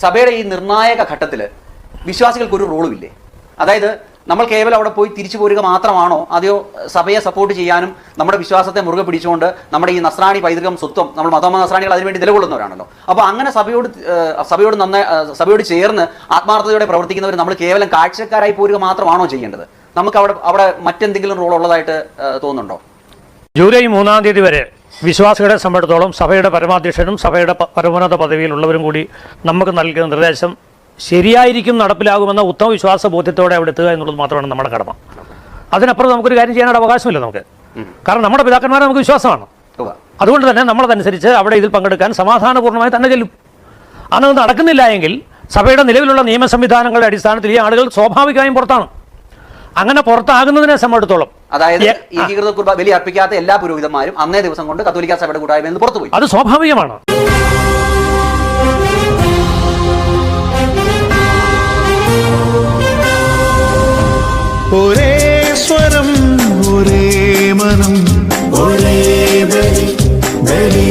സഭയുടെ ഈ നിർണായക ഘട്ടത്തിൽ വിശ്വാസികൾക്ക് ഒരു റോളും ഇല്ലേ? അതായത് നമ്മൾ കേവലം അവിടെ പോയി തിരിച്ചു പോരുക മാത്രമാണോ, അതെയോ സഭയെ സപ്പോർട്ട് ചെയ്യാനും നമ്മുടെ വിശ്വാസത്തെ മുറുകെ പിടിച്ചുകൊണ്ട് നമ്മുടെ ഈ നസ്രാണി പൈതൃകം സ്വത്വം, നമ്മൾ മതോമ നസ്രാണികൾ അതിനുവേണ്ടി നിലകൊള്ളുന്നവരാണല്ലോ. അപ്പോൾ അങ്ങനെ സഭയോട് ചേർന്ന് ആത്മാർത്ഥതയോടെ പ്രവർത്തിക്കുന്നവർ നമ്മൾ കേവലം കാഴ്ചക്കാരായി പോരുക മാത്രമാണോ ചെയ്യേണ്ടത്? നമുക്ക് അവിടെ മറ്റെന്തെങ്കിലും റോൾ ഉള്ളതായിട്ട് തോന്നുന്നുണ്ടോ? ജൂലൈ 3-ാം തീയതി വരെ വിശ്വാസികളെ സംബന്ധിച്ചിടത്തോളം സഭയുടെ പരമാധ്യക്ഷനും സഭയുടെ പരമോന്നത പദവിയിലുള്ളവരും കൂടി നമുക്ക് നൽകുന്ന നിർദ്ദേശം ശരിയായിരിക്കും, നടപ്പിലാകുമെന്ന ഉത്തമ വിശ്വാസ ബോധ്യത്തോടെ അവിടെ എത്തുക എന്നുള്ളത് മാത്രമാണ് നമ്മുടെ കടമ. അതിനപ്പുറം നമുക്കൊരു കാര്യം ചെയ്യാനുള്ള അവകാശമില്ല നമുക്ക്. കാരണം നമ്മുടെ പിതാക്കന്മാരെ നമുക്ക് വിശ്വാസമാണ്. അതുകൊണ്ട് തന്നെ നമ്മളതനുസരിച്ച് അവിടെ ഇതിൽ പങ്കെടുക്കാൻ സമാധാനപൂർണ്ണമായി തന്നെ ചെല്ലും. അതൊന്നും നടക്കുന്നില്ല എങ്കിൽ സഭയുടെ നിലവിലുള്ള നിയമ സംവിധാനങ്ങളുടെ അടിസ്ഥാനത്തിൽ ഈ ആളുകൾ സ്വാഭാവികമായും പുറത്താണ്. അങ്ങനെ പുറത്താകുന്നതിനെ സംബന്ധിച്ചിടത്തോളം, അതായത് ഏകീകൃത കുർബാന ബലി അർപ്പിക്കാത്ത എല്ലാ പുരോഹിതന്മാരും അന്നേ ദിവസം കൊണ്ട് കത്തോലിക്ക സഭയുടെ കൂട്ടായ്മയിൽ നിന്ന് പുറത്തുപോയി. അത് സ്വാഭാവികമാണ്. ഒരേ സ്വരം, ഒരേ മനം, ഒരേ ബലി.